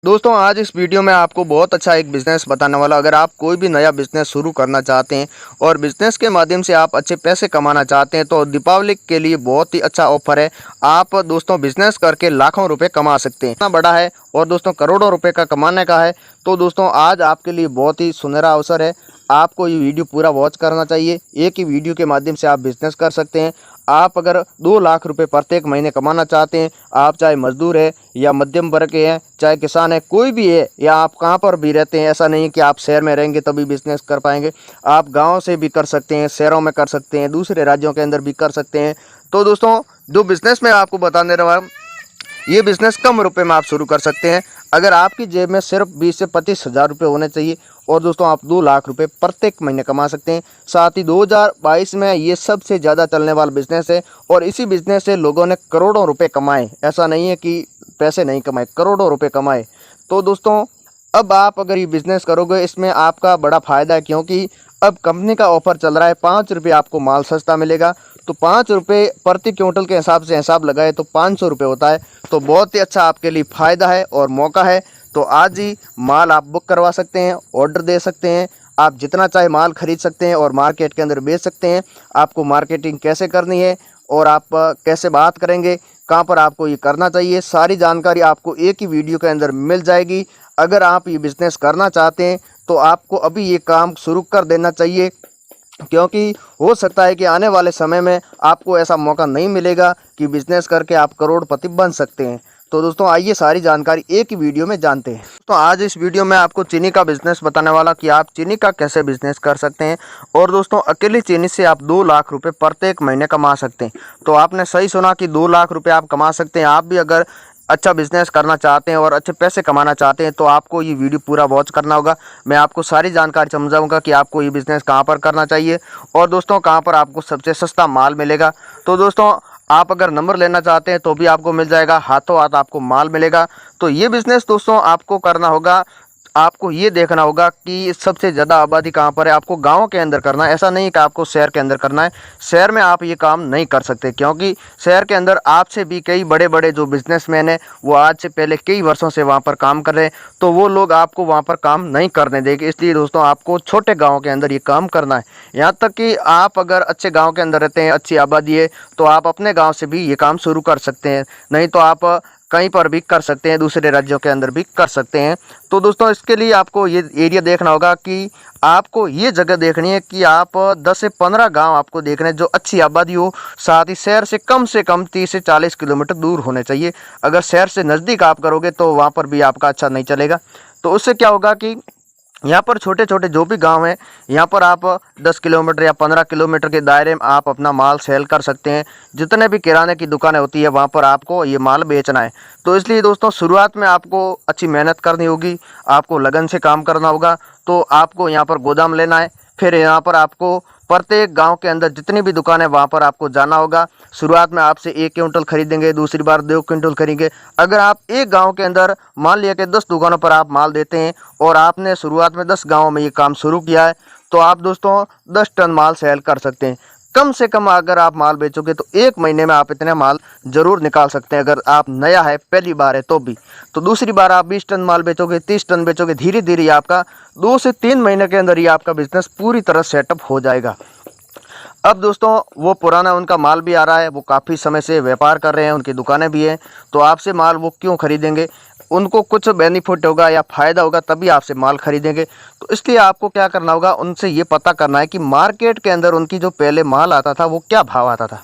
दोस्तों आज इस वीडियो में आपको बहुत अच्छा एक बिज़नेस बताने वाला। अगर आप कोई भी नया बिज़नेस शुरू करना चाहते हैं और बिज़नेस के माध्यम से आप अच्छे पैसे कमाना चाहते हैं तो दीपावली के लिए बहुत ही अच्छा ऑफर है। आप दोस्तों बिज़नेस करके लाखों रुपए कमा सकते हैं। इतना बड़ा है और दोस्तों करोड़ों रुपए का कमाने का है। तो दोस्तों आज आपके लिए बहुत ही सुनहरा अवसर है। आपको ये वीडियो पूरा वॉच करना चाहिए। एक ही वीडियो के माध्यम से आप बिज़नेस कर सकते हैं। आप अगर 2 लाख रुपए प्रत्येक महीने कमाना चाहते हैं, आप चाहे मजदूर है या मध्यम वर्ग के हैं, चाहे किसान है, कोई भी है, या आप कहाँ पर भी रहते हैं, ऐसा नहीं है कि आप शहर में रहेंगे तभी बिजनेस कर पाएंगे। आप गांव से भी कर सकते हैं, शहरों में कर सकते हैं, दूसरे राज्यों के अंदर भी कर सकते हैं। तो दोस्तों जो बिज़नेस मैं आपको बताने रहा हूँ, ये बिज़नेस कम रुपए में आप शुरू कर सकते हैं। अगर आपकी जेब में सिर्फ 20 से 25 हज़ार रुपये होने चाहिए और दोस्तों आप 2 लाख रुपए प्रत्येक महीने कमा सकते हैं। साथ ही 2022 में ये सबसे ज़्यादा चलने वाला बिज़नेस है और इसी बिज़नेस से लोगों ने करोड़ों रुपए कमाए। ऐसा नहीं है कि पैसे नहीं कमाए, करोड़ों रुपए कमाए। तो दोस्तों अब आप अगर ये बिज़नेस करोगे इसमें आपका बड़ा फ़ायदा है, क्योंकि अब कंपनी का ऑफ़र चल रहा है। 5 रुपये आपको माल सस्ता मिलेगा। तो 5 रुपये प्रति क्विंटल के हिसाब से हिसाब लगाए तो 500 रुपये होता है। तो बहुत ही अच्छा आपके लिए फ़ायदा है और मौका है। तो आज ही माल आप बुक करवा सकते हैं, ऑर्डर दे सकते हैं। आप जितना चाहे माल खरीद सकते हैं और मार्केट के अंदर बेच सकते हैं। आपको मार्केटिंग कैसे करनी है और आप कैसे बात करेंगे, कहाँ पर आपको ये करना चाहिए, सारी जानकारी आपको एक ही वीडियो के अंदर मिल जाएगी। अगर आप ये बिज़नेस करना चाहते हैं तो आपको अभी ये काम शुरू कर देना चाहिए, क्योंकि हो सकता है कि आने वाले समय में आपको ऐसा मौका नहीं मिलेगा कि बिज़नेस करके आप करोड़पति बन सकते हैं। तो दोस्तों आइए सारी जानकारी एक ही वीडियो में जानते हैं। तो आज इस वीडियो में आपको चीनी का बिज़नेस बताने वाला कि आप चीनी का कैसे बिज़नेस कर सकते हैं। और दोस्तों अकेली चीनी से आप 2 लाख रुपए प्रत्येक महीने कमा सकते हैं। तो आपने सही सुना कि 2 लाख रुपए आप कमा सकते हैं। आप भी अगर अच्छा बिज़नेस करना चाहते हैं और अच्छे पैसे कमाना चाहते हैं तो आपको ये वीडियो पूरा वॉच करना होगा। मैं आपको सारी जानकारी समझाऊंगा कि आपको ये बिज़नेस कहाँ पर करना चाहिए और दोस्तों कहाँ पर आपको सबसे सस्ता माल मिलेगा। तो दोस्तों आप अगर नंबर लेना चाहते हैं तो भी आपको मिल जाएगा, हाथों हाथ आपको माल मिलेगा। तो ये बिज़नेस दोस्तों आपको करना होगा। आपको ये देखना होगा कि सबसे ज़्यादा आबादी कहाँ पर है। आपको गाँव के अंदर करना है, ऐसा नहीं कि आपको शहर के अंदर करना है। शहर में आप ये काम नहीं कर सकते, क्योंकि शहर के अंदर आपसे भी कई बड़े बड़े जो बिजनेसमैन हैं वो आज से पहले कई वर्षों से वहाँ पर काम कर रहे हैं। तो वो लोग आपको वहाँ पर काम नहीं करने देंगे। इसलिए दोस्तों आपको छोटे गाँव के अंदर ये काम करना है। यहाँ तक कि आप अगर अच्छे गाँव के अंदर रहते हैं, अच्छी आबादी है, तो आप अपने गाँव से भी ये काम शुरू कर सकते हैं। नहीं तो आप कहीं पर भी कर सकते हैं, दूसरे राज्यों के अंदर भी कर सकते हैं। तो दोस्तों इसके लिए आपको ये एरिया देखना होगा कि आपको ये जगह देखनी है कि आप 10 से 15 गांव आपको देखने हैं जो अच्छी आबादी हो, साथ ही शहर से कम 30 से 40 किलोमीटर दूर होने चाहिए। अगर शहर से नज़दीक आप करोगे तो वहाँ पर भी आपका अच्छा नहीं चलेगा। तो उससे क्या होगा कि यहाँ पर छोटे छोटे जो भी गांव हैं, यहाँ पर आप 10 किलोमीटर या 15 किलोमीटर के दायरे में आप अपना माल सेल कर सकते हैं। जितने भी किराने की दुकानें होती है वहाँ पर आपको ये माल बेचना है। तो इसलिए दोस्तों शुरुआत में आपको अच्छी मेहनत करनी होगी, आपको लगन से काम करना होगा। तो आपको यहाँ पर गोदाम लेना है, फिर यहाँ पर आपको प्रत्येक गांव के अंदर जितनी भी दुकान है वहाँ पर आपको जाना होगा। शुरुआत में आपसे 1 क्विंटल खरीदेंगे, दूसरी बार 2 क्विंटल खरीदेंगे। अगर आप एक गांव के अंदर मान लिया कि 10 दुकानों पर आप माल देते हैं और आपने शुरुआत में 10 गांवों में ये काम शुरू किया है, तो आप दोस्तों 10 टन माल सेल कर सकते हैं। कम से कम अगर आप माल बेचोगे तो 1 महीने में आप इतने माल ज़रूर निकाल सकते हैं, अगर आप नया है, पहली बार है तो भी। तो दूसरी बार आप 20 टन माल बेचोगे, 30 टन बेचोगे, धीरे धीरे आपका 2 से 3 महीने के अंदर ही आपका बिजनेस पूरी तरह सेटअप हो जाएगा। अब दोस्तों वो पुराना उनका माल भी आ रहा है, वो काफ़ी समय से व्यापार कर रहे हैं, उनकी दुकानें भी हैं, तो आपसे माल वो क्यों खरीदेंगे? उनको कुछ बेनिफिट होगा या फ़ायदा होगा तभी आपसे माल खरीदेंगे। तो इसलिए आपको क्या करना होगा, उनसे ये पता करना है कि मार्केट के अंदर उनकी जो पहले माल आता था वो क्या भाव आता था।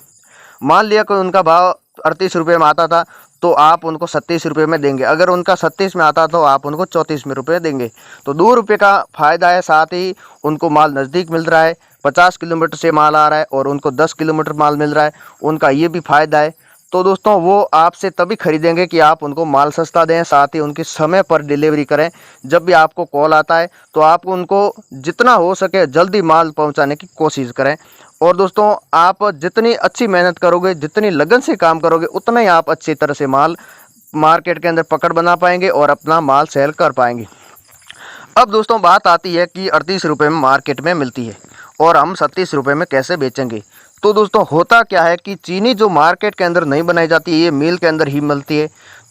मान लिया कि उनका भाव 38 रुपये में आता था तो आप उनको 37 रुपये में देंगे। अगर उनका 37 में आता तो आप उनको 34 में रुपये देंगे। तो 2 रुपये का फ़ायदा है। साथ ही उनको माल नज़दीक मिल रहा है, 50 किलोमीटर से माल आ रहा है और उनको 10 किलोमीटर माल मिल रहा है, उनका ये भी फ़ायदा है। तो दोस्तों वो आपसे तभी खरीदेंगे कि आप उनको माल सस्ता दें, साथ ही उनके समय पर डिलीवरी करें। जब भी आपको कॉल आता है तो आप उनको जितना हो सके जल्दी माल पहुंचाने की कोशिश करें। और दोस्तों आप जितनी अच्छी मेहनत करोगे, जितनी लगन से काम करोगे, उतना ही आप अच्छी तरह से माल मार्केट के अंदर पकड़ बना पाएंगे और अपना माल सेल कर पाएंगे। अब दोस्तों बात आती है कि 38 रुपये में मार्केट में मिलती है और हम 37 रुपये में कैसे बेचेंगे। तो दोस्तों होता क्या है कि चीनी जो मार्केट के अंदर नहीं बनाई जाती है, ये मिल के अंदर ही मिलती है।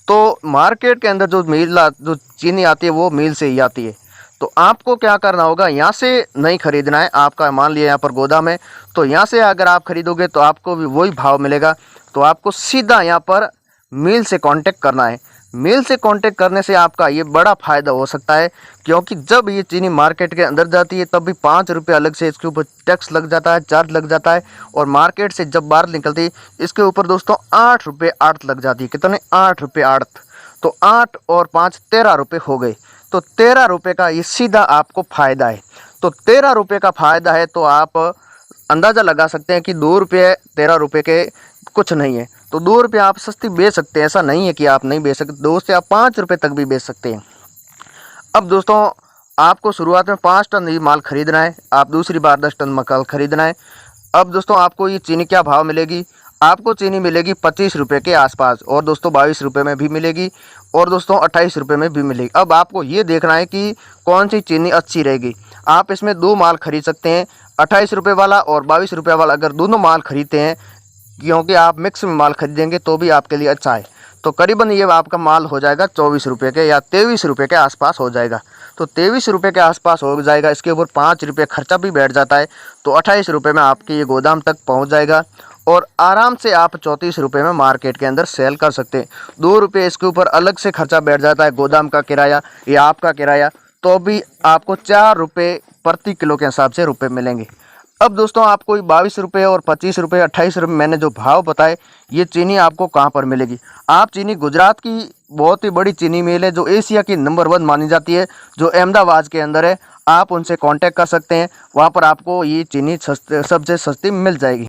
तो मार्केट के अंदर जो चीनी आती है वो मिल से ही आती है। तो आपको क्या करना होगा, यहाँ से नहीं खरीदना है। आपका मान लिया यहाँ पर गोदाम है, तो यहाँ से अगर आप खरीदोगे तो आपको भी वही भाव मिलेगा। तो आपको सीधा यहाँ पर मिल से कांटेक्ट करना है। मिल से कांटेक्ट करने से आपका ये बड़ा फ़ायदा हो सकता है, क्योंकि जब ये चीनी मार्केट के अंदर जाती है तब भी 5 रुपये अलग से इसके ऊपर टैक्स लग जाता है, चार्ज लग जाता है। और मार्केट से जब बाहर निकलती है इसके ऊपर दोस्तों 8 रुपये आड़त लग जाती है। कितने? 8 रुपये आड़त। तो 8 और 5 13 रुपये हो गए। तो 13 रुपये का ये सीधा आपको फ़ायदा है। तो 13 रुपये का फ़ायदा है, तो आप अंदाज़ा लगा सकते हैं कि 2 रुपये 13 रुपये के कुछ नहीं है। तो 2 रुपये आप सस्ती बेच सकते हैं, ऐसा नहीं है कि आप नहीं बेच सकते। 2 से आप 5 रुपये तक भी बेच सकते हैं। अब दोस्तों आपको शुरुआत में 5 टन ये माल खरीदना है, आप दूसरी बार 10 टन माल खरीदना है। अब दोस्तों आपको ये चीनी क्या भाव मिलेगी? आपको चीनी मिलेगी 25 रुपये के आसपास, और दोस्तों 22 रुपये में भी मिलेगी, और दोस्तों 28 रुपये में भी मिलेगी। अब आपको ये देखना है कि कौन सी चीनी अच्छी रहेगी। आप इसमें 2 माल खरीद सकते हैं, 28 रुपये वाला और 22 रुपये वाला। अगर दोनों माल खरीदते हैं, क्योंकि आप मिक्स में माल खरीदेंगे तो भी आपके लिए अच्छा है, तो करीबन ये आपका माल हो जाएगा 24 रुपये के या 23 रुपये के आसपास हो जाएगा। तो 23 रुपये के आसपास हो जाएगा। इसके ऊपर 5 रुपये खर्चा भी बैठ जाता है, तो 28 रुपये में आपके ये गोदाम तक पहुंच जाएगा, और आराम से आप 34 रुपये में मार्केट के अंदर सेल कर सकते हैं। 2 रुपये इसके ऊपर अलग से खर्चा बैठ जाता है, गोदाम का किराया या आपका किराया, तो भी आपको 4 रुपये प्रति किलो के हिसाब से रुपये मिलेंगे। अब दोस्तों आपको 22 रुपये और 25 रुपये 28 रुपये मैंने जो भाव बताए, ये चीनी आपको कहाँ पर मिलेगी? आप चीनी गुजरात की बहुत ही बड़ी चीनी मिल है जो एशिया की नंबर 1 मानी जाती है, जो अहमदाबाद के अंदर है। आप उनसे कांटेक्ट कर सकते हैं, वहाँ पर आपको ये चीनी सबसे सस्ती मिल जाएगी।